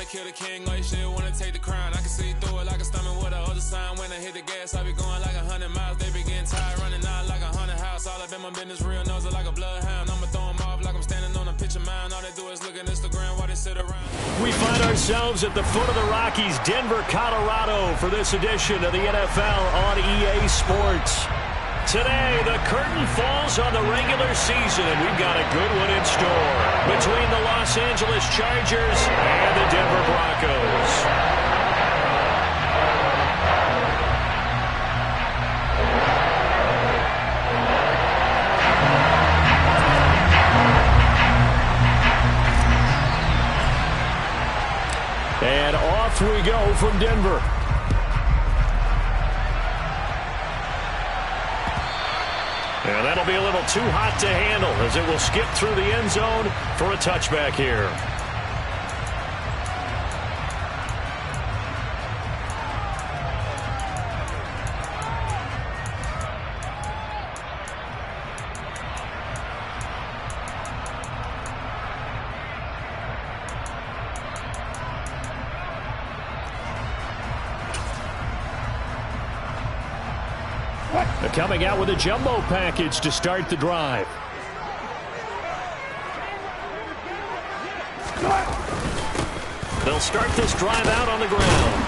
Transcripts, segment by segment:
kill the king, like shit, wanna take the crown. I can see through it like a stomach with a other sign. When I hit the gas, I be going like 100 miles. They be getting tired, running out like a haunted house. All up in my business, real nose like a bloodhound. I'ma throw them off like I'm standing on a picture mound. All they do is look at Instagram while they sit around. We find ourselves at the foot of the Rockies, Denver, Colorado, for this edition of the NFL on EA Sports. Today, the curtain falls on the regular season, and we've got a good one in store between the Los Angeles Chargers and the Denver Broncos. And off we go from Denver. And that'll be a little too hot to handle as it will skip through the end zone for a touchback here. Coming out with a jumbo package to start the drive. They'll start this drive out on the ground.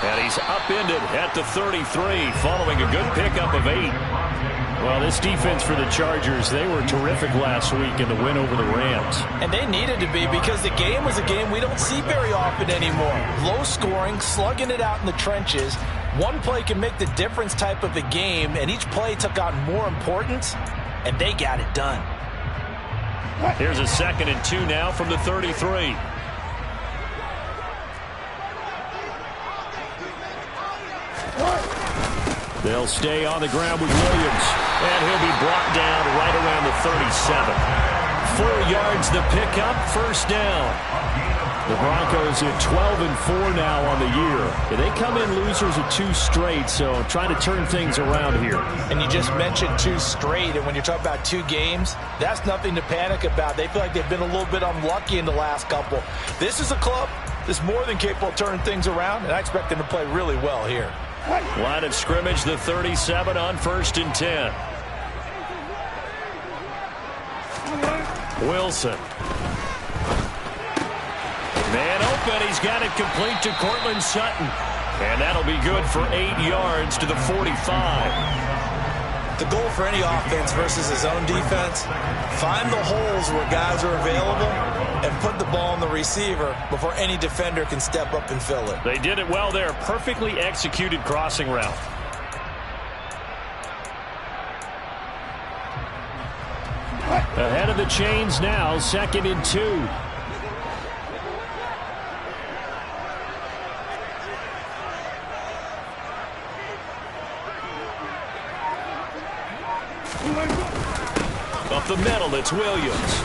And he's upended at the 33 following a good pickup of 8. Well, this defense for the Chargers, they were terrific last week in the win over the Rams. And they needed to be because the game was a game we don't see very often anymore. Low scoring, slugging it out in the trenches. One play can make the difference type of a game, and each play took on more importance, and they got it done. Here's a 2nd and 2 now from the 33. They'll stay on the ground with Williams, and he'll be brought down right around the 37. 4 yards the pickup, first down. The Broncos at 12-4 now on the year. They come in losers of 2 straight, so trying to turn things around here. And you just mentioned 2 straight, and when you're talking about 2 games, that's nothing to panic about. They feel like they've been a little bit unlucky in the last couple. This is a club that's more than capable of turning things around, and I expect them to play really well here. Line of scrimmage, the 37 on 1st and 10. Wilson. Man open, he's got it complete to Cortland Sutton. And that'll be good for 8 yards to the 45. The goal for any offense versus his own defense, find the holes where guys are available and put the ball on the receiver before any defender can step up and fill it. They did it well there. Perfectly executed crossing route. Ahead of the chains now, 2nd and 2. Up the middle, it's Williams.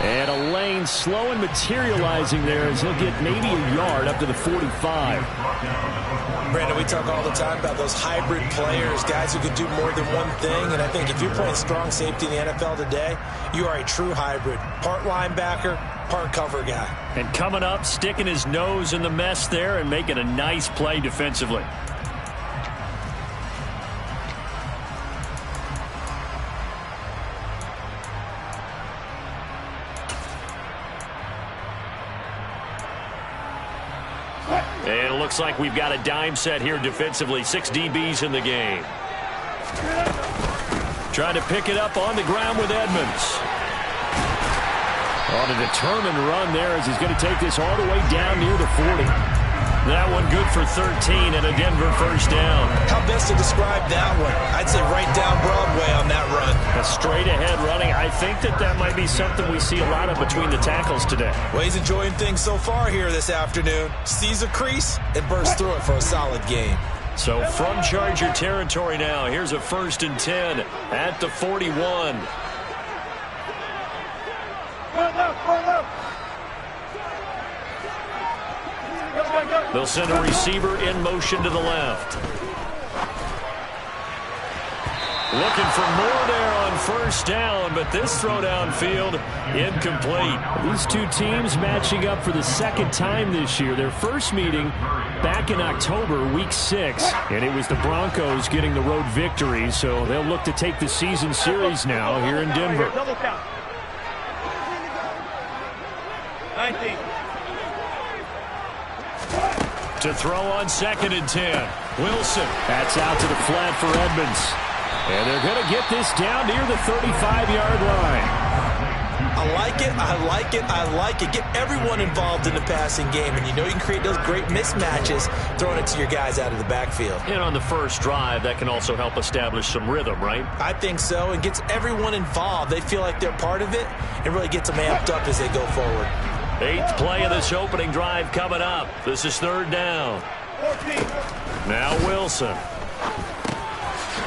And a lane slow and materializing there as he'll get maybe a yard up to the 45. Brandon, we talk all the time about those hybrid players, guys who can do more than one thing. And I think if you're playing strong safety in the NFL today, you are a true hybrid. Part linebacker, part cover guy. And coming up, sticking his nose in the mess there and making a nice play defensively. And it looks like we've got a dime set here defensively. 6 DBs in the game. Trying to pick it up on the ground with Edmonds. On a determined run there as he's going to take this all the way down near the 40. That one good for 13 and a Denver first down. How best to describe that one? I'd say right down Broadway on that run. A straight ahead running. I think that might be something we see a lot of between the tackles today. Well, he's enjoying things so far here this afternoon. Sees a crease and bursts through it for a solid game. So from Charger territory now, here's a 1st and 10 at the 41. They'll send a receiver in motion to the left. Looking for more there on on first down, but this throw downfield incomplete. These two teams matching up for the second time this year. Their first meeting back in October, week 6, and it was the Broncos getting the road victory, so they'll look to take the season series now here in Denver. Double count. 19. To throw on 2nd and 10. Wilson. That's out to the flat for Edmonds. And they're going to get this down near the 35-yard line. I like it, I like it, I like it. Get everyone involved in the passing game, and you know you can create those great mismatches throwing it to your guys out of the backfield. And on the first drive, that can also help establish some rhythm, right? I think so, and gets everyone involved. They feel like they're part of it, and really gets them amped up as they go forward. 8th play of this opening drive coming up. This is 3rd down. 14. Now Wilson.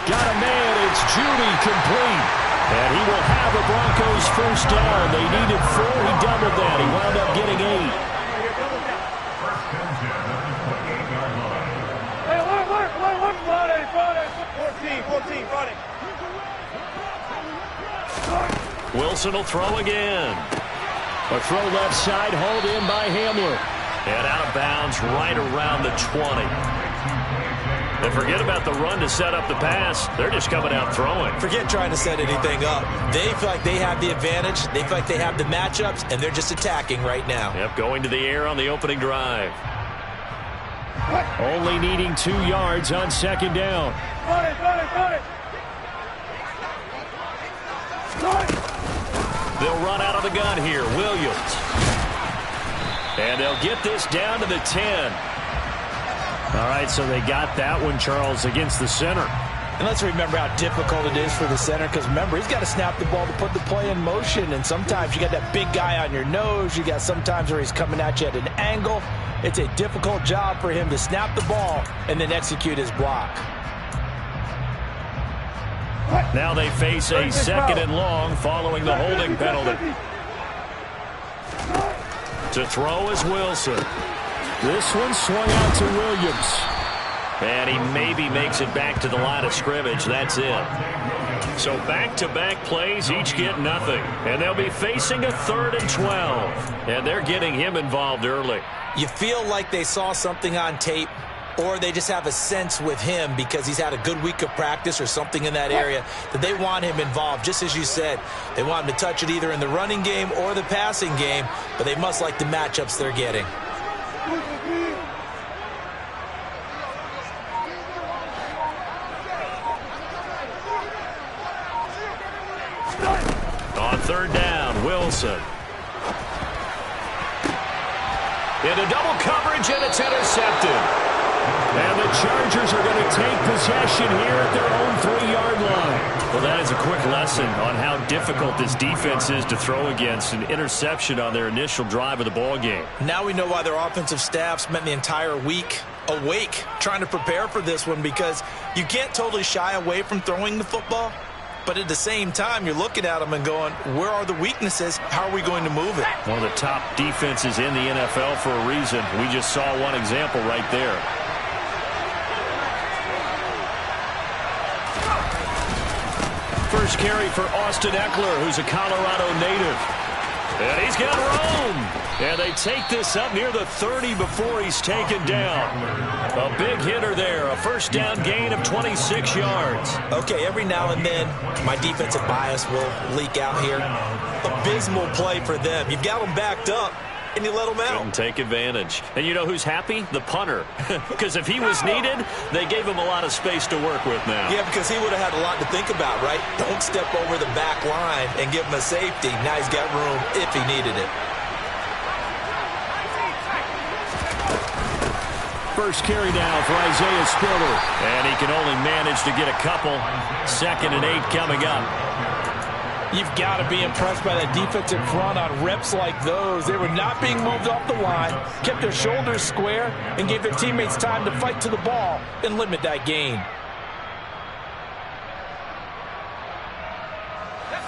Got a man, it's Judy, complete. And he will have the Broncos first down. They needed 4, he doubled that. He wound up getting 8. Hey, look, Friday. 14, Friday. Wilson will throw again. A throw left side, hauled in by Hamler. And out of bounds right around the 20. And forget about the run to set up the pass. They're just coming out throwing. Forget trying to set anything up. They feel like they have the advantage. They feel like they have the matchups, and they're just attacking right now. Yep, going to the air on the opening drive. Only needing 2 yards on 2nd down. They'll run out of the gun here. Williams. And they'll get this down to the 10. All right, so they got that one, Charles, against the center. And let's remember how difficult it is for the center, because remember, he's got to snap the ball to put the play in motion, and sometimes you got that big guy on your nose. You got sometimes where he's coming at you at an angle. It's a difficult job for him to snap the ball and then execute his block. Now they face a 2nd and long following the holding penalty. To throw is Wilson. This one swung out to Williams. And he maybe makes it back to the line of scrimmage. That's it. So back-to-back plays, each get nothing. And they'll be facing a 3rd and 12. And they're getting him involved early. You feel like they saw something on tape, or they just have a sense with him because he's had a good week of practice or something in that area that they want him involved. Just as you said, they want him to touch it either in the running game or the passing game, but they must like the matchups they're getting. On 3rd down, Wilson. Into double coverage, and it's intercepted. And the Chargers are going to take possession here at their own 3-yard line. Well, that is a quick lesson on how difficult this defense is to throw against. An interception on their initial drive of the ball game. Now we know why their offensive staff spent the entire week awake trying to prepare for this one, because you can't totally shy away from throwing the football. But at the same time, you're looking at them and going, where are the weaknesses? How are we going to move it? One of the top defenses in the NFL for a reason. We just saw one example right there. First carry for Austin Eckler, who's a Colorado native. And he's got room. And they take this up near the 30 before he's taken down. A big hitter there. A first down gain of 26 yards. Okay, every now and then, my defensive bias will leak out here. Abysmal play for them. You've got them backed up, and you let them out. Couldn't take advantage. And you know who's happy? The punter. Because if he was needed, they gave him a lot of space to work with now. Yeah, because he would have had a lot to think about, right? Don't step over the back line and give him a safety. Now he's got room if he needed it. First carry now for Isaiah Spiller. And he can only manage to get a couple. 2nd and 8 coming up. You've got to be impressed by that defensive front on reps like those. They were not being moved off the line, kept their shoulders square, and gave their teammates time to fight to the ball and limit that gain.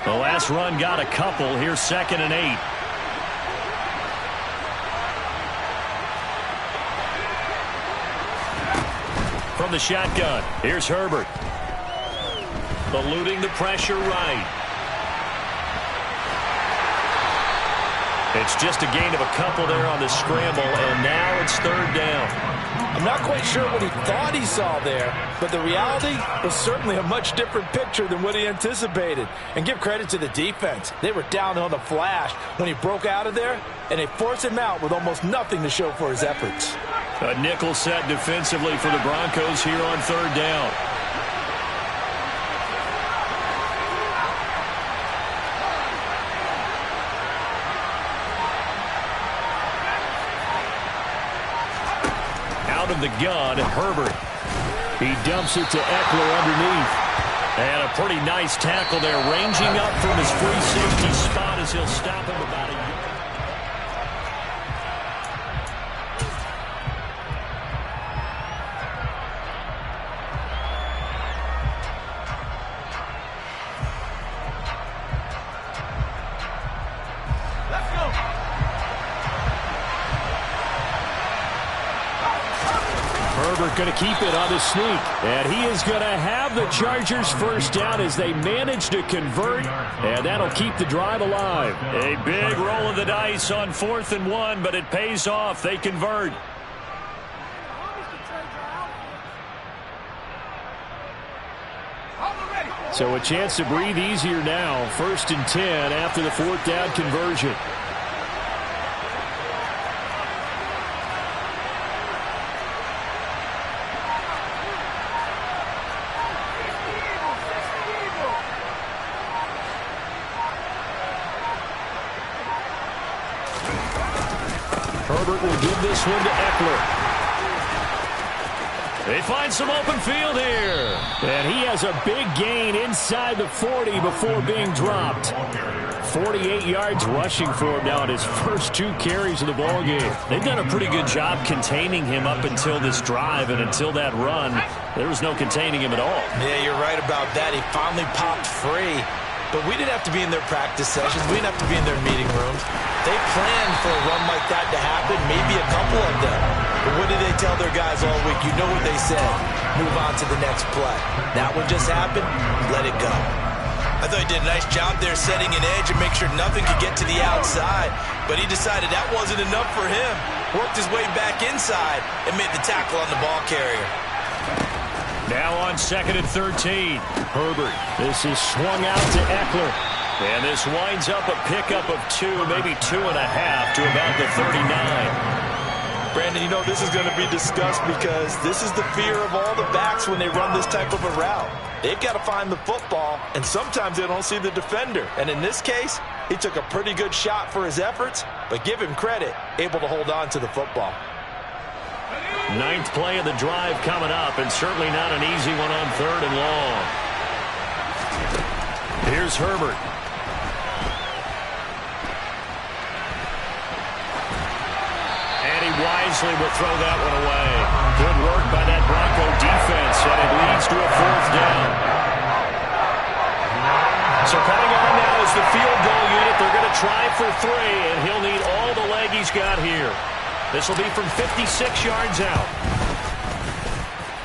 The last run got a couple. Here's 2nd and 8. From the shotgun, here's Herbert. eluding the pressure right. It's just a gain of a couple there on the scramble, and now it's third down. I'm not quite sure what he thought he saw there, but the reality was certainly a much different picture than what he anticipated. And give credit to the defense. They were down on the flash when he broke out of there, and they forced him out with almost nothing to show for his efforts. A nickel set defensively for the Broncos here on third down. Out of the gun, Herbert. He dumps it to Eckler underneath. And a pretty nice tackle there, ranging up from his free safety spot as he'll stop him about a yard. Going to keep it on the sneak. And he is going to have the Chargers first down as they manage to convert. And that'll keep the drive alive. A big roll of the dice on 4th and 1, but it pays off. They convert. So a chance to breathe easier now. 1st and 10 after the 4th down conversion. Herbert will give this one to Eckler. They find some open field here. And he has a big gain inside the 40 before being dropped. 48 yards rushing for him now in his first 2 carries of the ballgame. They've done a pretty good job containing him up until this drive, and until that run, there was no containing him at all. Yeah, you're right about that. He finally popped free. But we didn't have to be in their practice sessions. We didn't have to be in their meeting rooms. They planned for a run like that to happen, maybe a couple of them. But what did they tell their guys all week? You know what they said. Move on to the next play. That one just happened. Let it go. I thought he did a nice job there setting an edge and make sure nothing could get to the outside. But he decided that wasn't enough for him. Worked his way back inside and made the tackle on the ball carrier. Now on 2nd and 13. Herbert. This is swung out to Eckler. And this winds up a pickup of 2, maybe 2.5 to about the 39. Brandon, you know this is going to be discussed because this is the fear of all the backs when they run this type of a route. They've got to find the football, and sometimes they don't see the defender. And in this case, he took a pretty good shot for his efforts, but give him credit, able to hold on to the football. 9th play of the drive coming up, and certainly not an easy one on 3rd and long. Here's Herbert. And he wisely will throw that one away. Good work by that Bronco defense, and it leads to a 4th down. So coming on now is the field goal unit. They're going to try for 3, and he'll need all the leg he's got here. This will be from 56 yards out.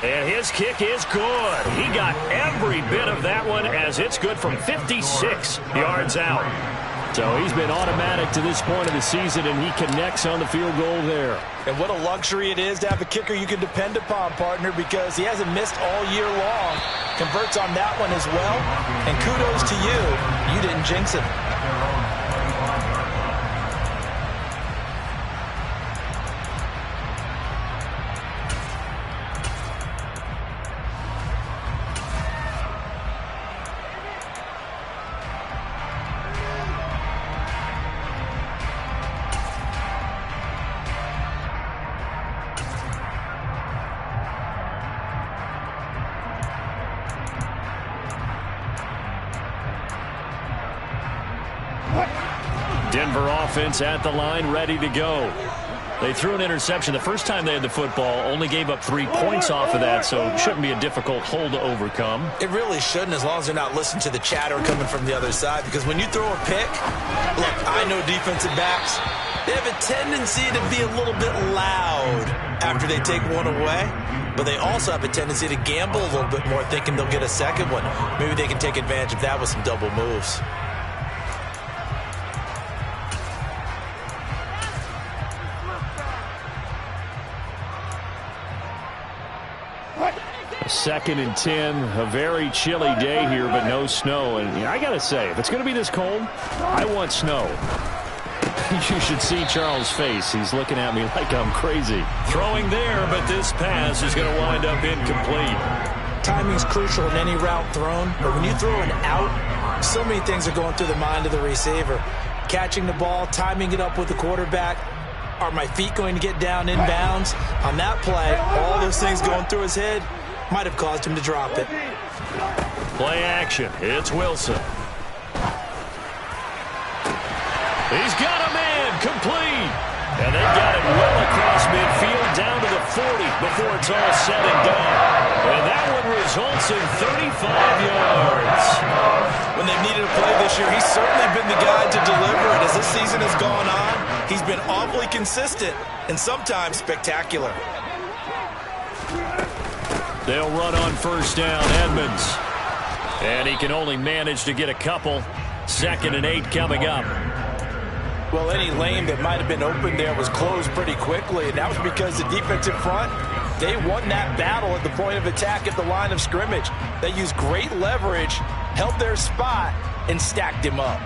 And his kick is good. He got every bit of that one as it's good from 56 yards out. So he's been automatic to this point of the season, and he connects on the field goal there. And what a luxury it is to have a kicker you can depend upon, partner, because he hasn't missed all year long. Converts on that one as well. And kudos to you. You didn't jinx him. Denver offense at the line, ready to go. They threw an interception the first time they had the football, only gave up 3 points off of that, so it shouldn't be a difficult hole to overcome. It really shouldn't, as long as they're not listening to the chatter coming from the other side, because when you throw a pick, look, I know defensive backs, They have a tendency to be a little bit loud after they take one away, but they also have a tendency to gamble a little bit more, thinking they'll get a second one. Maybe they can take advantage of that with some double moves. Second and 10, a very chilly day here, but no snow. And I got to say, if it's going to be this cold, I want snow. You should see Charles' face. He's looking at me like I'm crazy. Throwing there, but this pass is going to wind up incomplete. Timing's crucial in any route thrown, but when you throw an out, so many things are going through the mind of the receiver. Catching the ball, timing it up with the quarterback. Are my feet going to get down inbounds? On that play, all those things going through his head might have caused him to drop it. Play action. It's Wilson. He's got a man complete. And they got it well across midfield down to the 40 before it's all said and done. And that one results in 35 yards. When they've needed a play this year, he's certainly been the guy to deliver it. As this season has gone on, he's been awfully consistent and sometimes spectacular. They'll run on first down, Edmonds. And he can only manage to get a couple. 2nd and 8 coming up. Well, any lane that might have been open there was closed pretty quickly, and that was because the defensive front, they won that battle at the point of attack at the line of scrimmage. They used great leverage, held their spot, and stacked him up.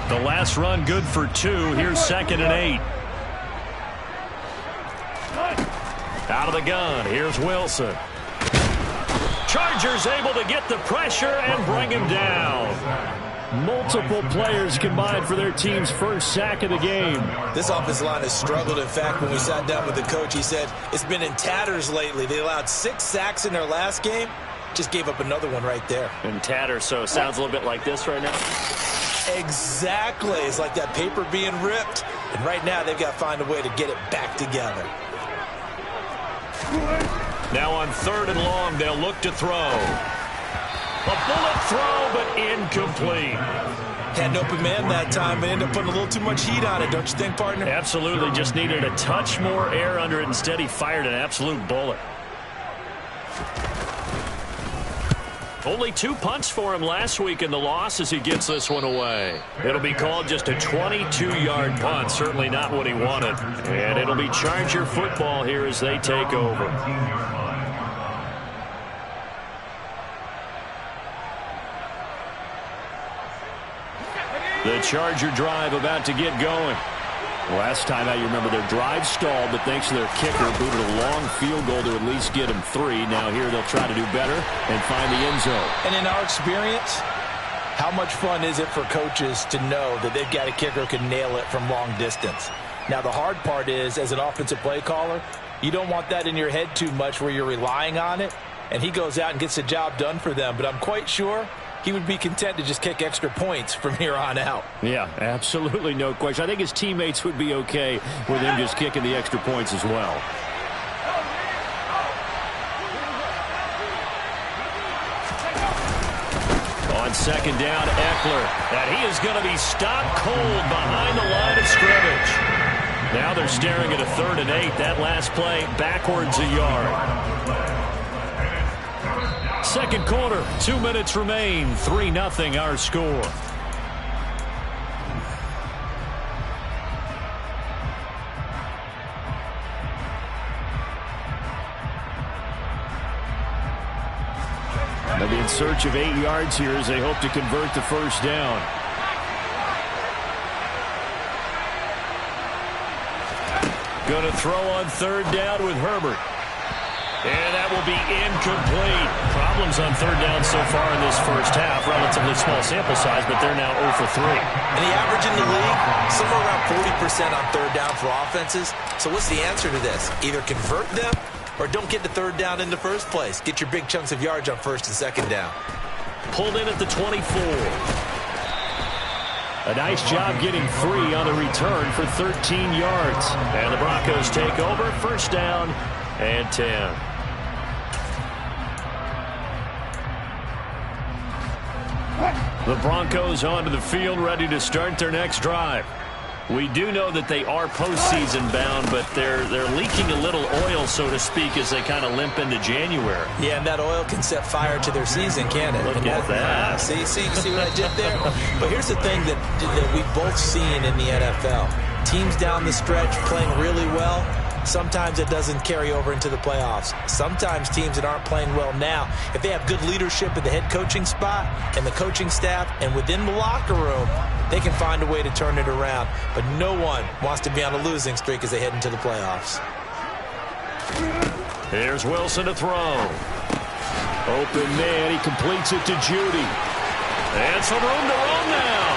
The last run good for 2. Here's 2nd and 8. Out of the gun, here's Wilson. Chargers able to get the pressure and bring him down. Multiple players combined for their team's first sack of the game. This offensive line has struggled. In fact, when we sat down with the coach, he said it's been in tatters lately. They allowed 6 sacks in their last game. Just gave up another one right there. In tatters, so it sounds a little bit like this right now. Exactly. It's like that paper being ripped. And right now, they've got to find a way to get it back together. Now on 3rd and long, they'll look to throw. A bullet throw, but incomplete. Had an open man that time, but ended up putting a little too much heat on it, don't you think, partner? Absolutely. Just needed a touch more air under it. Instead, he fired an absolute bullet. Only 2 punts for him last week in the loss as he gets this one away. It'll be called just a 22-yard punt. Certainly not what he wanted. And it'll be Charger football here as they take over. The Charger drive about to get going. Last time out, you remember their drive stalled, but thanks to their kicker, booted a long field goal to at least get them 3. Now here they'll try to do better and find the end zone. And in our experience, how much fun is it for coaches to know that they've got a kicker who can nail it from long distance? Now the hard part is, as an offensive play caller, you don't want that in your head too much where you're relying on it, and he goes out and gets the job done for them. But I'm quite sure he would be content to just kick extra points from here on out. Yeah, absolutely no question. I think his teammates would be okay with him just kicking the extra points as well. On 2nd down, Eckler. And he is going to be stopped cold behind the line of scrimmage. Now they're staring at a 3rd and 8. That last play backwards a yard. Second quarter, 2 minutes remain. 3-0 our score. They'll be in search of 8 yards here as they hope to convert the first down. Going to throw on 3rd down with Herbert. And that will be incomplete. Problems on 3rd down so far in this first half. Relatively small sample size, but they're now 0 for 3. And the average in the league, somewhere around 40% on 3rd down for offenses. So what's the answer to this? Either convert them or don't get the 3rd down in the first place. Get your big chunks of yards on 1st and 2nd down. Pulled in at the 24. A nice job getting 3 on the return for 13 yards. And the Broncos take over. First down and 10. The Broncos onto the field, ready to start their next drive. We do know that they are postseason bound, but they're leaking a little oil, so to speak, as they kind of limp into January. Yeah, and that oil can set fire to their season, can't it? Look at that. See what I did there? But here's the thing that we've both seen in the NFL. Teams down the stretch playing really well. Sometimes it doesn't carry over into the playoffs. Sometimes teams that aren't playing well now, if they have good leadership at the head coaching spot and the coaching staff and within the locker room, they can find a way to turn it around. But no one wants to be on a losing streak as they head into the playoffs. Here's Wilson to throw. Open man, he completes it to Judy. And some room to run now.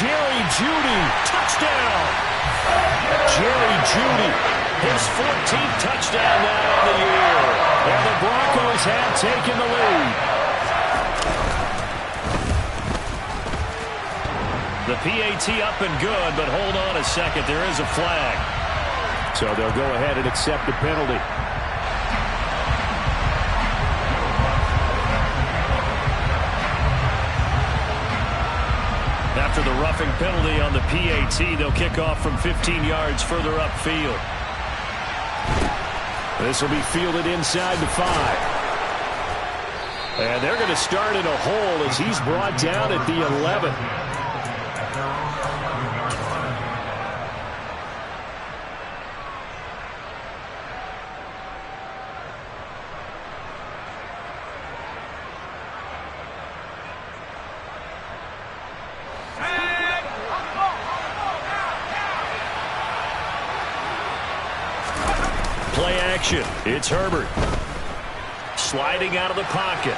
Jerry Judy, touchdown. Jerry Judy, his 14th touchdown now on the year. And the Broncos have taken the lead. The PAT up and good, but hold on a second. There is a flag. So they'll go ahead and accept the penalty. After the roughing penalty on the PAT, they'll kick off from 15 yards further upfield. This will be fielded inside the 5. And they're going to start in a hole as he's brought down at the 11. Play action. It's Herbert. Sliding out of the pocket.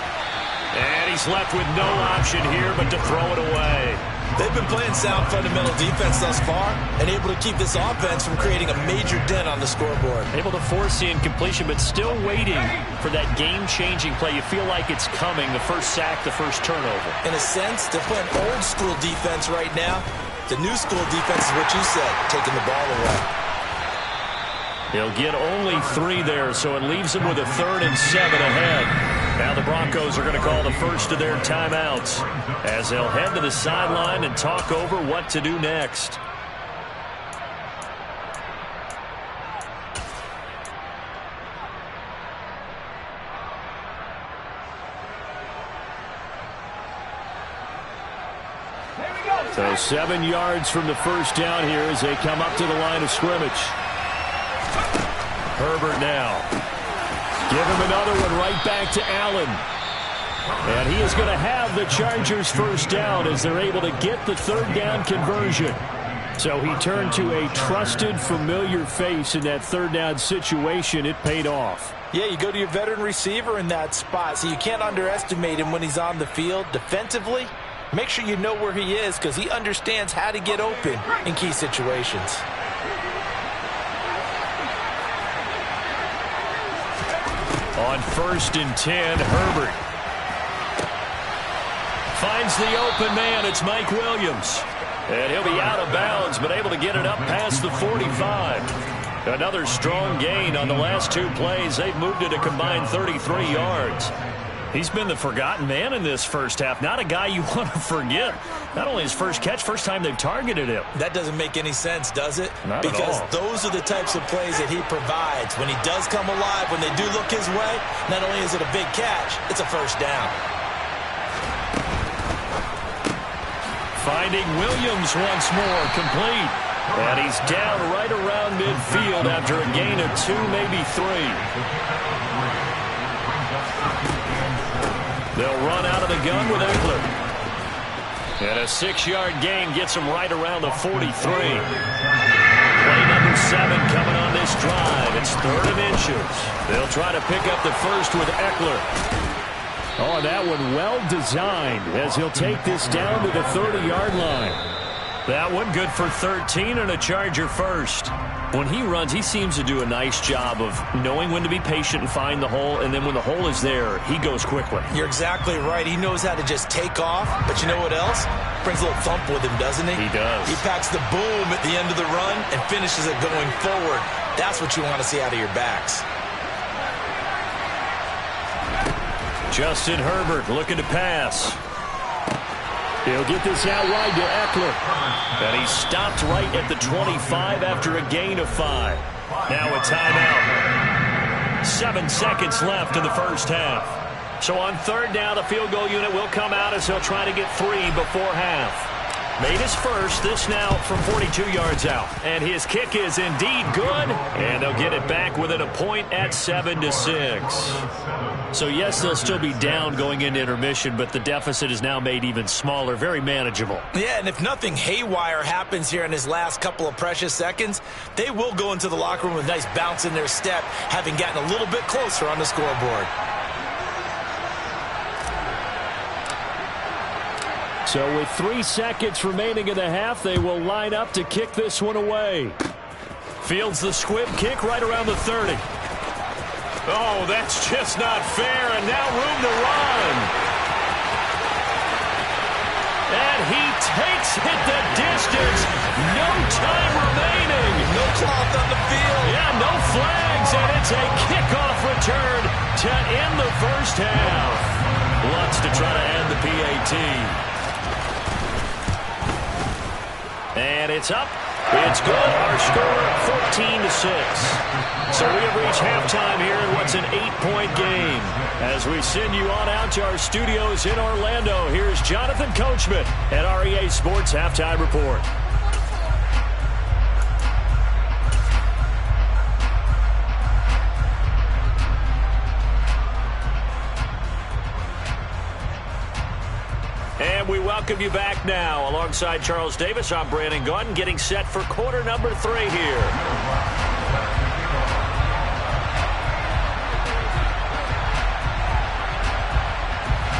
And he's left with no option here but to throw it away. They've been playing sound fundamental defense thus far and able to keep this offense from creating a major dent on the scoreboard. Able to force the incompletion, but still waiting for that game-changing play. You feel like it's coming, the first sack, the first turnover. In a sense, they're playing old-school defense right now. The new-school defense is what you said, taking the ball away. He'll get only 3 there, so it leaves him with a 3rd and 7 ahead. Now the Broncos are going to call the first of their timeouts as they'll head to the sideline and talk over what to do next. So 7 yards from the first down here as they come up to the line of scrimmage. Herbert now. Give him another one right back to Allen. And he is going to have the Chargers first down as they're able to get the 3rd down conversion. So he turned to a trusted, familiar face in that 3rd down situation. It paid off. Yeah, you go to your veteran receiver in that spot, so you can't underestimate him when he's on the field. Defensively, make sure you know where he is because he understands how to get open in key situations. On 1st and 10, Herbert finds the open man. It's Mike Williams. And he'll be out of bounds, but able to get it up past the 45. Another strong gain on the last 2 plays. They've moved it a combined 33 yards. He's been the forgotten man in this first half. Not a guy you want to forget. Not only his first catch, first time they've targeted him. That doesn't make any sense, does it? Not at all. Because those are the types of plays that he provides. When he does come alive, when they do look his way, not only is it a big catch, it's a first down. Finding Williams once more, complete. And he's down right around midfield after a gain of 2, maybe 3. They'll run out of the gun with Eckler. And a 6-yard gain gets him right around the 43. Play number 7 coming on this drive. It's 3rd and inches. They'll try to pick up the first with Eckler. Oh, that one well designed as he'll take this down to the 30-yard line. That one good for 13 and a Charger first. When he runs, he seems to do a nice job of knowing when to be patient and find the hole, and then when the hole is there, he goes quickly. You're exactly right. He knows how to just take off, but you know what else? Brings a little thump with him, doesn't he? He does. He packs the boom at the end of the run and finishes it going forward. That's what you want to see out of your backs. Justin Herbert looking to pass. He'll get this out wide to Eckler. And he stopped right at the 25 after a gain of 5. Now a timeout. 7 seconds left in the first half. So on third down, the field goal unit will come out as he'll try to get 3 before half. Made his first, this now from 42 yards out. And his kick is indeed good. And they'll get it back within a point at 7-6. So yes, they'll still be down going into intermission, but the deficit is now made even smaller, very manageable. Yeah, and if nothing haywire happens here in his last couple of precious seconds, they will go into the locker room with a nice bounce in their step, having gotten a little bit closer on the scoreboard. So with 3 seconds remaining in the half, they will line up to kick this one away. Fields the squib kick right around the 30. Oh, that's just not fair, and now room to run. And he takes it the distance. No time remaining. No cloth on the field. Yeah, no flags, and it's a kickoff return to end the first half. Lutz to try to end the PAT. And it's up. It's good. Our score, 14-6. So we have reached halftime here in what's an 8-point game. As we send you on out to our studios in Orlando, here's Jonathan Coachman at our EA Sports Halftime Report. And we welcome you back now. Alongside Charles Davis, I'm Brandon Gunn, getting set for quarter number 3 here.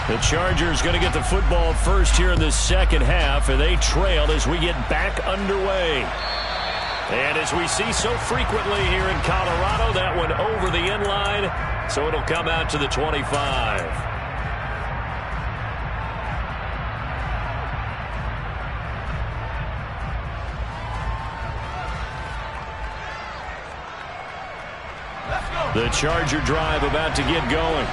The Chargers going to get the football first here in the second half, and they trail as we get back underway. And as we see so frequently here in Colorado, that one over the end line, so it'll come out to the 25. The Charger drive about to get going.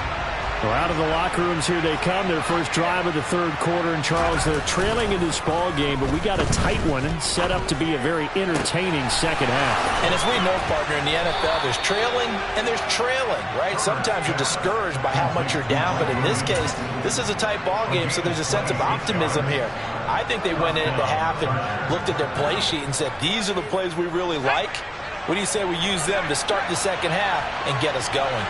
Well, out of the locker rooms here they come. Their first drive of the third quarter. And, Charles, they're trailing in this ball game, but we got a tight one and set up to be a very entertaining second half. And as we know, partner, in the NFL, there's trailing and there's trailing, right? Sometimes you're discouraged by how much you're down, but in this case, this is a tight ball game, so there's a sense of optimism here. I think they went into half and looked at their play sheet and said, these are the plays we really like. What do you say we use them to start the second half and get us going?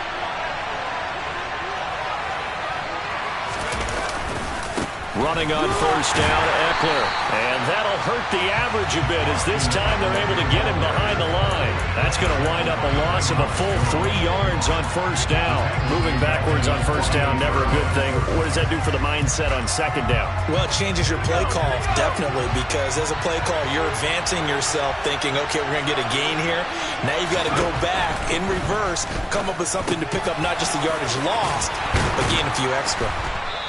Running on first down, Eckler. And that'll hurt the average a bit as this time they're able to get him behind the line. That's going to wind up a loss of a full 3 yards on first down. Moving backwards on first down, never a good thing. What does that do for the mindset on second down? Well, it changes your play call, definitely, because as a play call, you're advancing yourself thinking, okay, we're going to get a gain here. Now you've got to go back in reverse, come up with something to pick up not just the yardage lost, but gain a few extra.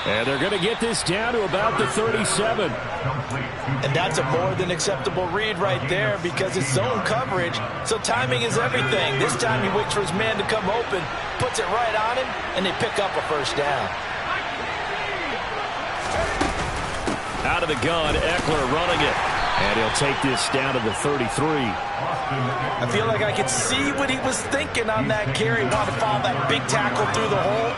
And they're going to get this down to about the 37. And that's a more than acceptable read right there because it's zone coverage, so timing is everything. This time he waits for his man to come open, puts it right on him, and they pick up a first down. Out of the gun, Eckler running it. And he'll take this down to the 33. I feel like I could see what he was thinking on that carry. Wanted to follow that big tackle through the hole.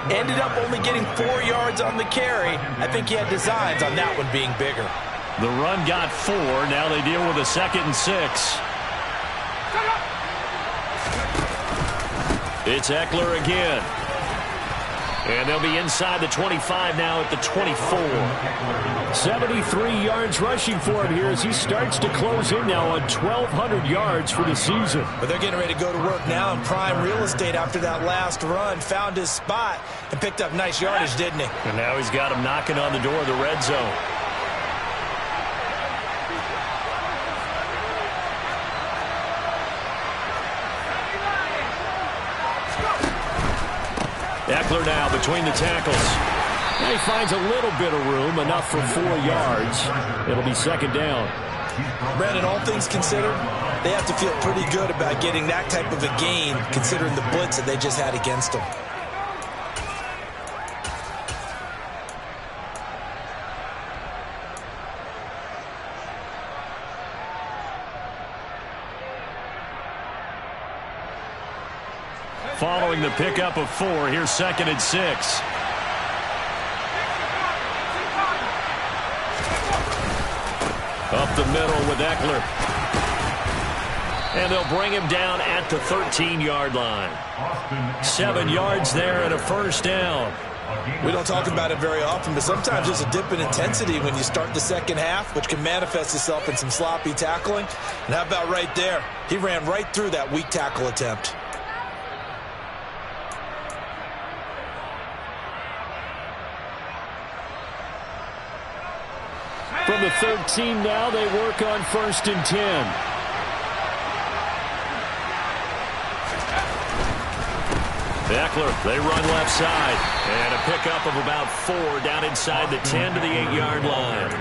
Ended up only getting 4 yards on the carry. I think he had designs on that one being bigger. The run got 4. Now they deal with a 2nd and 6. It's Eckler again. And they'll be inside the 25 now at the 24. 73 yards rushing for him here as he starts to close in now on 1,200 yards for the season. But they're getting ready to go to work now in prime real estate after that last run. Found his spot and picked up nice yardage, didn't he? And now he's got him knocking on the door of the red zone. Eckler now between the tackles. And he finds a little bit of room, enough for 4 yards. It'll be 2nd down. Brandon, all things considered, they have to feel pretty good about getting that type of a gain, considering the blitz that they just had against them. following the pickup of 4. Here's 2nd and 6. Up the middle with Eckler. And they'll bring him down at the 13-yard line. 7 yards there and a first down. We don't talk about it very often, but sometimes there's a dip in intensity when you start the second half, which can manifest itself in some sloppy tackling. And how about right there? He ran right through that weak tackle attempt. From the 13 now, they work on 1st and 10. Eckler, they run left side. And a pickup of about 4 down inside the 10 to the 8-yard line.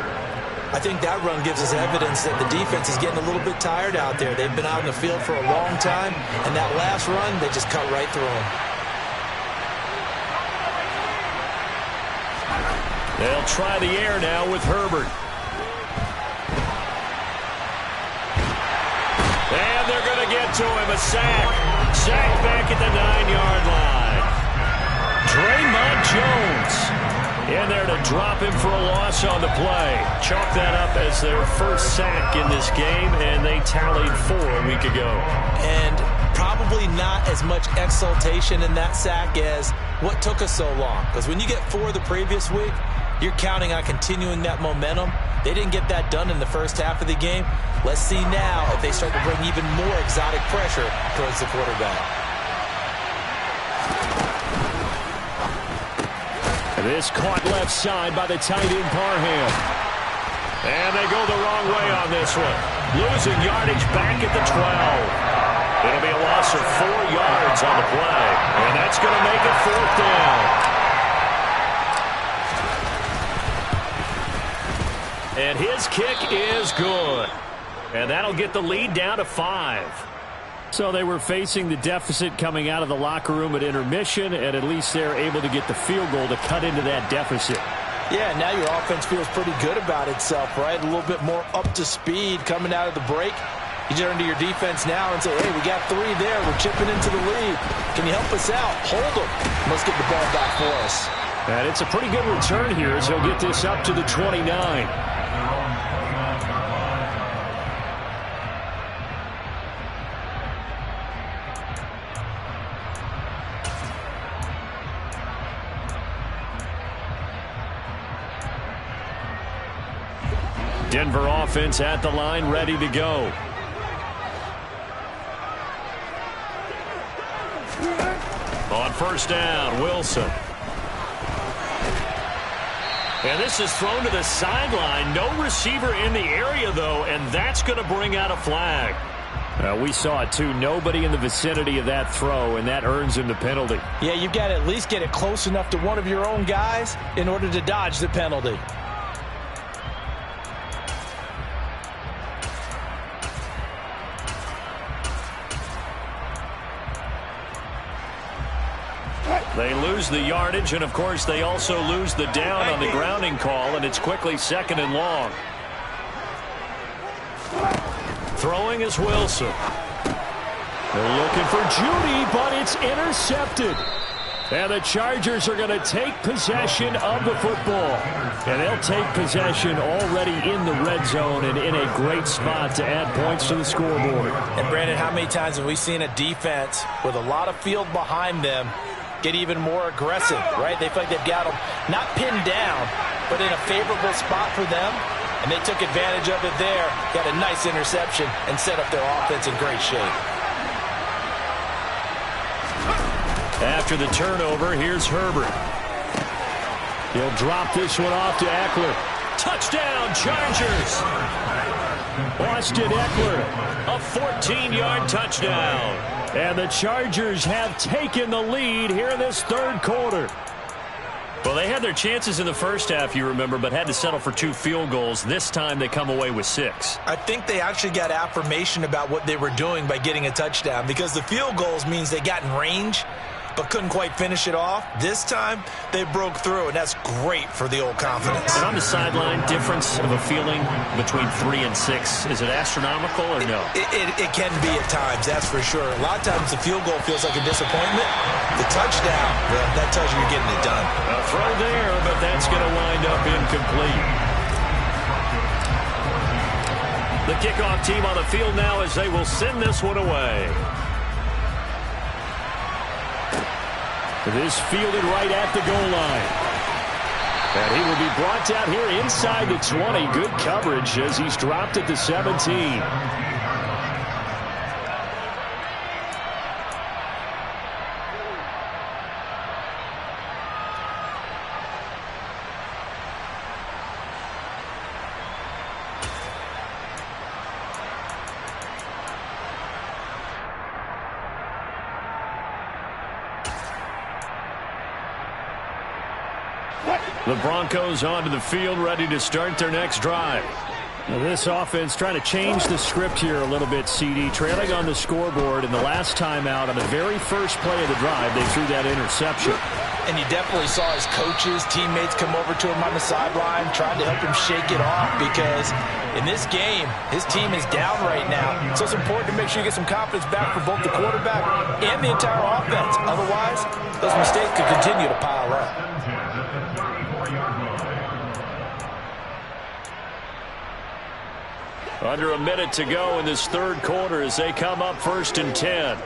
I think that run gives us evidence that the defense is getting a little bit tired out there. They've been out in the field for a long time, and that last run, they just cut right through them. They'll try the air now with Herbert. And they're going to get to him. A sack. Sack back at the 9-yard line. Draymond Jones in there to drop him for a loss on the play. Chalk that up as their first sack in this game, and they tallied 4 a week ago. And probably not as much exultation in that sack as what took us so long. Because when you get 4 the previous week, you're counting on continuing that momentum. They didn't get that done in the first half of the game. Let's see now if they start to bring even more exotic pressure towards the quarterback. This caught left side by the tight end Parham. And they go the wrong way on this one. Losing yardage back at the 12. It'll be a loss of 4 yards on the play. And that's going to make it 4th down. And his kick is good. And that'll get the lead down to 5. So they were facing the deficit coming out of the locker room at intermission, and at least they're able to get the field goal to cut into that deficit. Yeah, now your offense feels pretty good about itself, right? A little bit more up to speed coming out of the break. You turn to your defense now and say, hey, we got 3 there. We're chipping into the lead. Can you help us out? Hold them. Let's get the ball back for us. And it's a pretty good return here as he'll get this up to the 29. Denver offense at the line, ready to go. On 1st down, Wilson. And this is thrown to the sideline. No receiver in the area, though, and that's going to bring out a flag. We saw it, too. Nobody in the vicinity of that throw, and that earns him the penalty. Yeah, you've got to at least get it close enough to one of your own guys in order to dodge the penalty. They lose the yardage, and, of course, they also lose the down on the grounding call, and it's quickly 2nd and long. Throwing is Wilson. They're looking for Judy, but it's intercepted. And the Chargers are going to take possession of the football. And they'll take possession already in the red zone and in a great spot to add points to the scoreboard. And, Brandon, how many times have we seen a defense with a lot of field behind them get even more aggressive, right? They feel like they've got them not pinned down, but in a favorable spot for them. And they took advantage of it there, got a nice interception, and set up their offense in great shape. After the turnover, here's Herbert. He'll drop this one off to Eckler. Touchdown, Chargers! Austin Eckler. A 14-yard touchdown. And the Chargers have taken the lead here in this 3rd quarter. Well, they had their chances in the first half, you remember, but had to settle for 2 field goals. This time they come away with 6. I think they actually got affirmation about what they were doing by getting a touchdown, because the field goals means they got in range. but couldn't quite finish it off. This time, they broke through, and that's great for the old confidence. And on the sideline, difference of a feeling between 3 and 6, is it astronomical or no? It can be at times, that's for sure. A lot of times the field goal feels like a disappointment. The touchdown, well, that tells you you're getting it done. A throw there, but that's going to wind up incomplete. The kickoff team on the field now as they will send this one away. This fielded right at the goal line. And he will be brought down here inside the 20. Good coverage as he's dropped at the 17. The Broncos onto the field, ready to start their next drive. Now this offense trying to change the script here a little bit, CD. Trailing on the scoreboard in the last time out on the very first play of the drive, they threw that interception. And you definitely saw his coaches, teammates come over to him on the sideline, trying to help him shake it off because in this game, his team is down right now. So it's important to make sure you get some confidence back for both the quarterback and the entire offense. Otherwise, those mistakes could continue to pile up. Under a minute to go in this third quarter as they come up 1st and 10.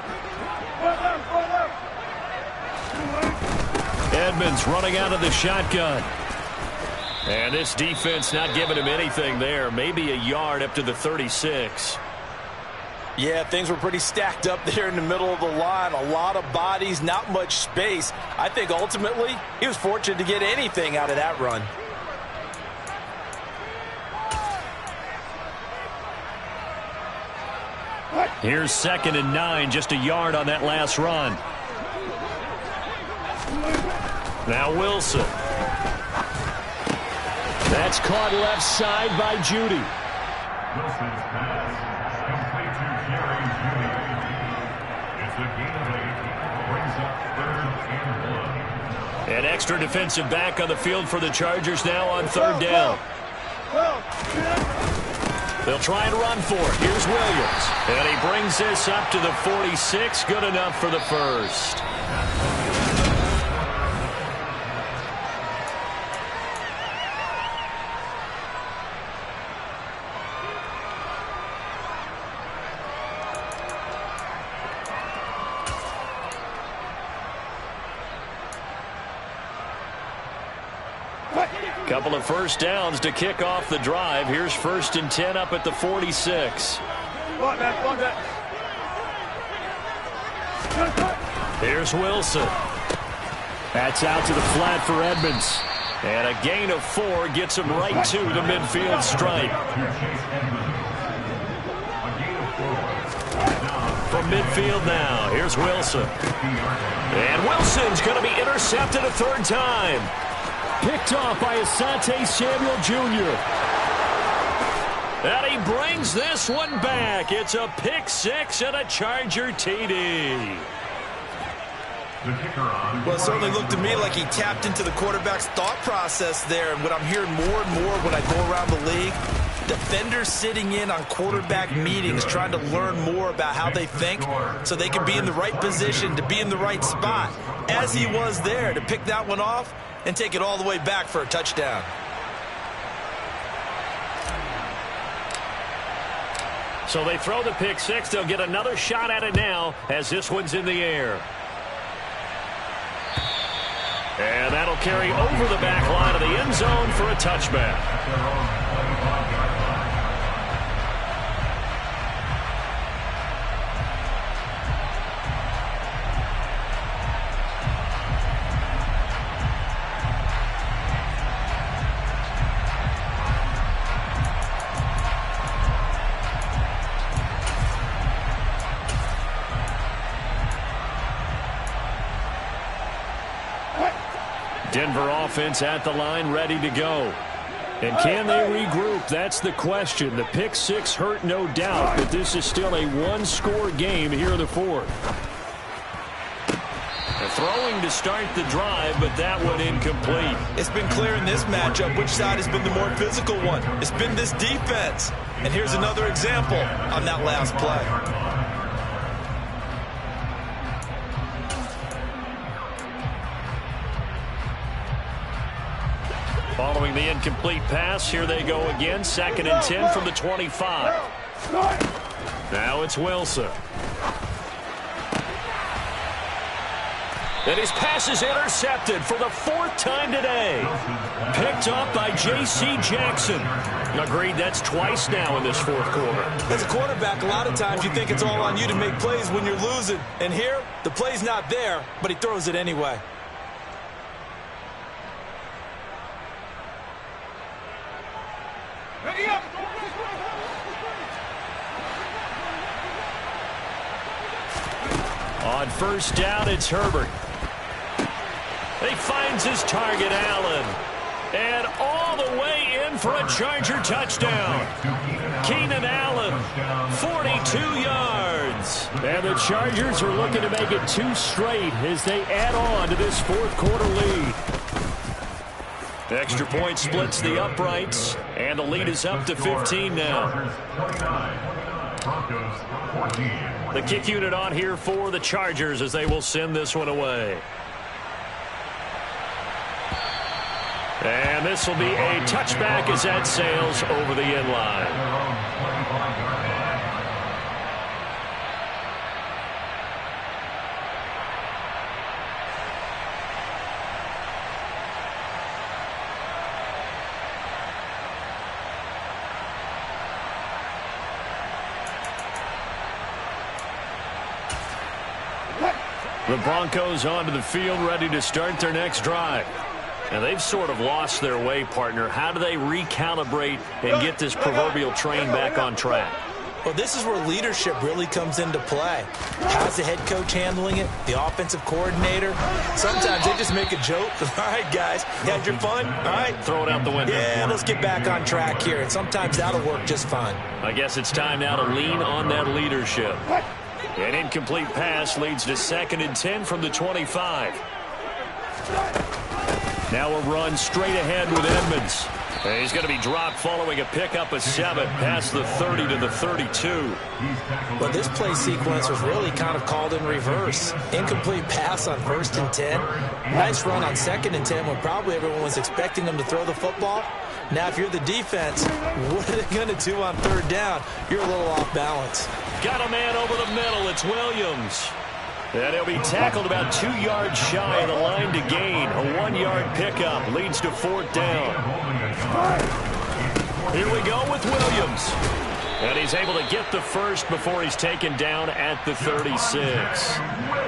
Edmonds running out of the shotgun. And this defense not giving him anything there. Maybe a yard up to the 36. Yeah, things were pretty stacked up there in the middle of the line. A lot of bodies, not much space. I think ultimately he was fortunate to get anything out of that run. Here's 2nd and 9, just a yard on that last run. Now Wilson. That's caught left side by Judy. Wilson's pass complete to Jerry Judy. It's a gain of 8. Brings up 3rd and 1. An extra defensive back on the field for the Chargers now on 3rd down. They'll try and run for it. Here's Williams. And he brings this up to the 46. Good enough for the first. Couple of first downs to kick off the drive. Here's 1st and 10 up at the 46. Here's Wilson. That's out to the flat for Edmonds. And a gain of 4 gets him right to the midfield stripe. From midfield now, here's Wilson. And Wilson's going to be intercepted a 3rd time. Picked off by Asante Samuel Jr. And he brings this one back. It's a pick 6 and a Charger TD. Well, it certainly looked to me like he tapped into the quarterback's thought process there. And what I'm hearing more and more when I go around the league, defenders sitting in on quarterback meetings trying to learn more about how they think so they can be in the right position to be in the right spot. As he was there to pick that one off and take it all the way back for a touchdown. So they throw the pick 6. They'll get another shot at it now as this one's in the air. And that'll carry over the back line of the end zone for a touchback. Denver offense at the line, ready to go. And can they regroup? That's the question. The pick 6 hurt, no doubt, but this is still a one-score game here in the 4th. Throwing to start the drive, but that one incomplete. It's been clear in this matchup which side has been the more physical one. It's been this defense. And here's another example on that last play. Following the incomplete pass, here they go again. 2nd and 10 from the 25. Now it's Wilson. And his pass is intercepted for the 4th time today. Picked up by J.C. Jackson. Agreed, that's twice now in this 4th quarter. As a quarterback, a lot of times you think it's all on you to make plays when you're losing. And here, the play's not there, but he throws it anyway. On 1st down, it's Herbert. He finds his target, Allen. And all the way in for a Charger touchdown. Keenan Allen, 42 yards. And the Chargers are looking to make it 2 straight as they add on to this 4th quarter lead. The extra point splits the uprights, and the lead is up to 15 now. The kick unit on here for the Chargers as they will send this one away. And this will be a touchback as that sails over the end line. The Broncos onto the field, ready to start their next drive. And they've sort of lost their way, partner. How do they recalibrate and get this proverbial train back on track? Well, this is where leadership really comes into play. How's the head coach handling it? The offensive coordinator? Sometimes they just make a joke. All right, guys, you had your fun? All right. Throw it out the window. Yeah, let's get back on track here. And sometimes that'll work just fine. I guess it's time now to lean on that leadership. An incomplete pass leads to 2nd and 10 from the 25. Now a run straight ahead with Edmonds. And he's going to be dropped following a pickup of 7 past the 30 to the 32. But this play sequence was really kind of called in reverse. Incomplete pass on 1st and 10. Nice run on 2nd and 10 when probably everyone was expecting them to throw the football. Now, if you're the defense, what are they going to do on 3rd down? You're a little off balance. Got a man over the middle. It's Williams. And he'll be tackled about 2 yards shy of the line to gain. A 1-yard pickup leads to 4th down. Here we go with Williams. And he's able to get the first before he's taken down at the 36.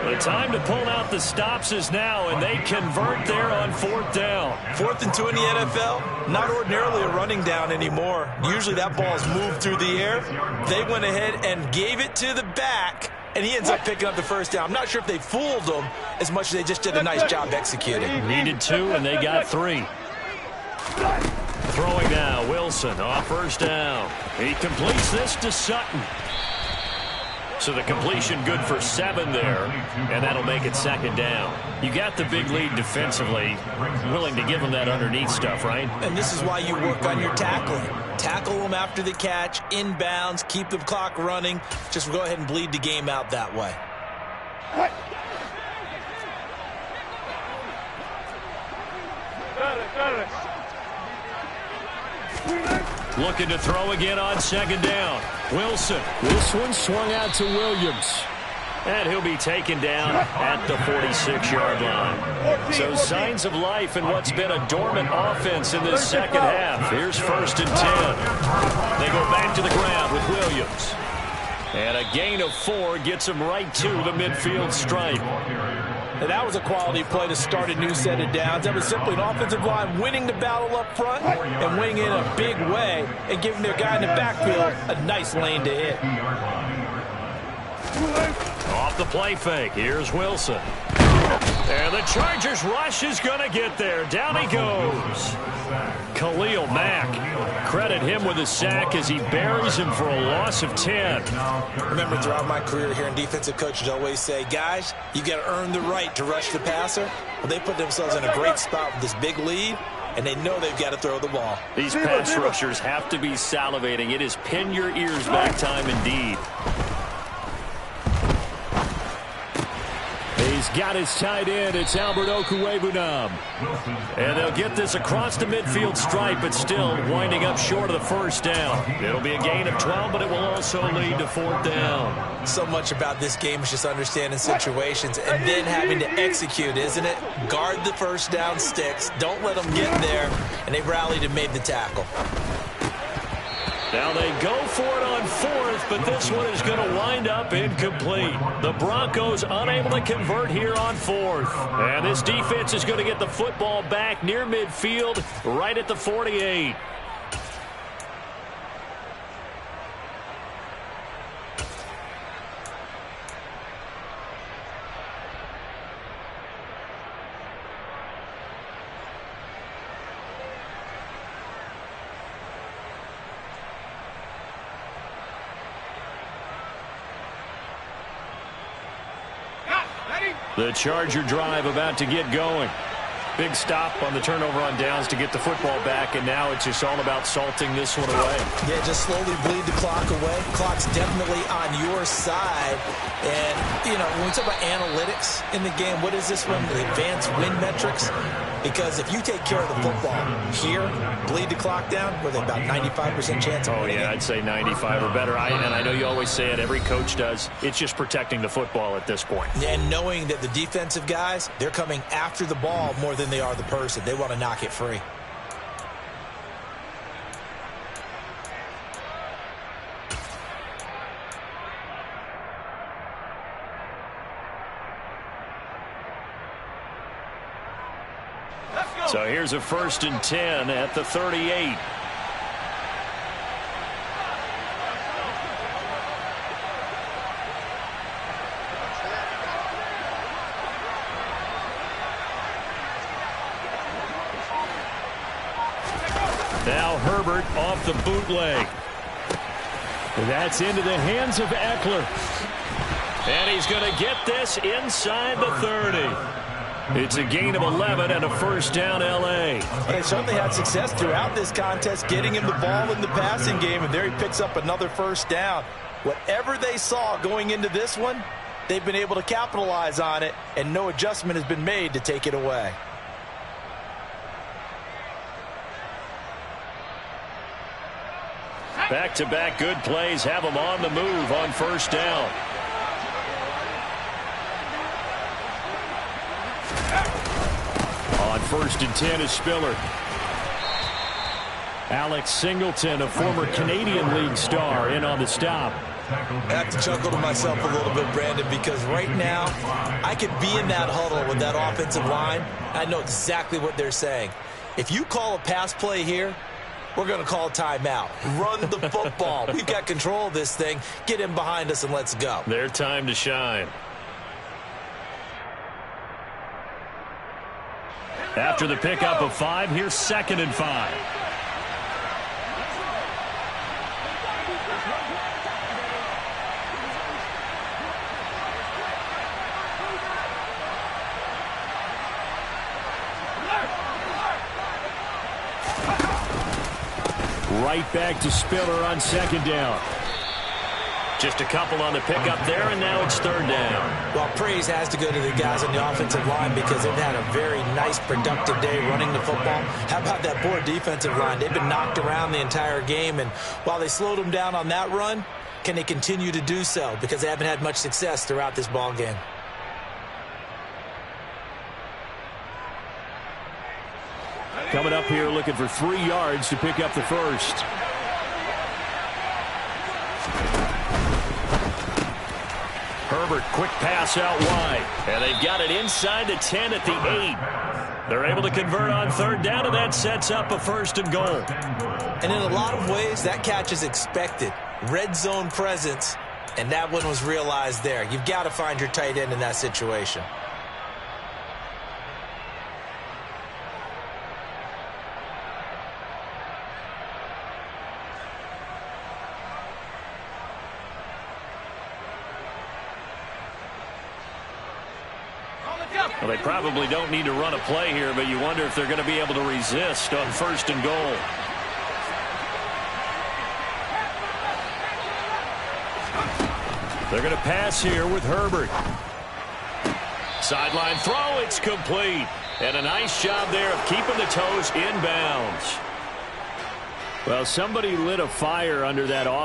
The time to pull out the stops is now, and they convert there on 4th down. 4th and 2 in the NFL, not ordinarily a running down anymore. Usually that ball's moved through the air. They went ahead and gave it to the back, and he ends up picking up the 1st down. I'm not sure if they fooled him as much as they just did a nice job executing. Needed 2, and they got 3. Throwing now, Wilson off 1st down. He completes this to Sutton. So the completion good for 7 there, and that'll make it 2nd down. You got the big lead defensively, willing to give them that underneath stuff, right? And this is why you work on your tackling. Tackle them after the catch, inbounds, keep the clock running. Just go ahead and bleed the game out that way. Looking to throw again on 2nd down. Wilson. This one swung out to Williams. And he'll be taken down at the 46-yard line. So signs of life in what's been a dormant offense in this 2nd half. Here's 1st and 10. They go back to the ground with Williams. And a gain of 4 gets him right to the midfield stripe. And that was a quality play to start a new set of downs. That was simply an offensive line winning the battle up front and winning in a big way and giving their guy in the backfield a nice lane to hit. Off the play fake, here's Wilson. And the Chargers rush is going to get there. Down he goes. Khalil Mack. Credit him with a sack as he buries him for a loss of 10. Remember, throughout my career here in defensive coaches always say, guys, you got to earn the right to rush the passer. Well, they put themselves in a great spot with this big lead, and they know they've got to throw the ball. These pass rushers have to be salivating. It is pin your ears back time indeed. He's got his tight end. It's Albert Okwuegbunam. And they'll get this across the midfield stripe, but still winding up short of the first down. It'll be a gain of 12, but it will also lead to fourth down. So much about this game is just understanding situations and then having to execute, isn't it? Guard the first down sticks. Don't let them get there. And they rallied and made the tackle. Now they go for it on fourth, but this one is going to wind up incomplete. The Broncos unable to convert here on fourth. And this defense is going to get the football back near midfield, right at the 48. The Charger drive about to get going. Big stop on the turnover on downs to get the football back, and now it's just all about salting this one away. Yeah, just slowly bleed the clock away. Clock's definitely on your side. And, you know, when we talk about analytics in the game, what is this one? The advanced win metrics? Because if you take care of the football here, bleed the clock down, with about 95% chance of winning. Oh, yeah, I'd say 95 or better. And I know you always say it, every coach does. It's just protecting the football at this point. And knowing that the defensive guys, they're coming after the ball more than they are the person. They want to knock it free. So here's a 1st and 10 at the 38. Now Herbert off the bootleg. That's into the hands of Eckler. And he's going to get this inside the 30. It's a gain of 11 and a first down, L.A. They certainly had success throughout this contest, getting him the ball in the passing game, and there he picks up another first down. Whatever they saw going into this one, they've been able to capitalize on it, and no adjustment has been made to take it away. Back-to-back good plays have them on the move on first down. On 1st and 10 is Spiller. Alex Singleton, a former Canadian League star, in on the stop. I have to chuckle to myself a little bit, Brandon, because right now I could be in that huddle with that offensive line. I know exactly what they're saying. If you call a pass play here, we're going to call a timeout. Run the football. We've got control of this thing. Get in behind us and let's go. Their time to shine. After the pickup of 5, here's 2nd and 5. Right back to Spiller on 2nd down. Just a couple on the pickup there, and now it's 3rd down. Well, praise has to go to the guys on the offensive line because they've had a very nice, productive day running the football. How about that poor defensive line? They've been knocked around the entire game, and while they slowed them down on that run, can they continue to do so? Because they haven't had much success throughout this ball game. Coming up here looking for 3 yards to pick up the first. Herbert, quick pass out wide. And they've got it inside the 10 at the 8. They're able to convert on 3rd down, and that sets up a 1st and goal. And in a lot of ways, that catch is expected. Red zone presence, and that one was realized there. You've got to find your tight end in that situation. Well, they probably don't need to run a play here, but you wonder if they're going to be able to resist on 1st and goal. They're going to pass here with Herbert. Sideline throw, it's complete. And a nice job there of keeping the toes inbounds. Well, somebody lit a fire under that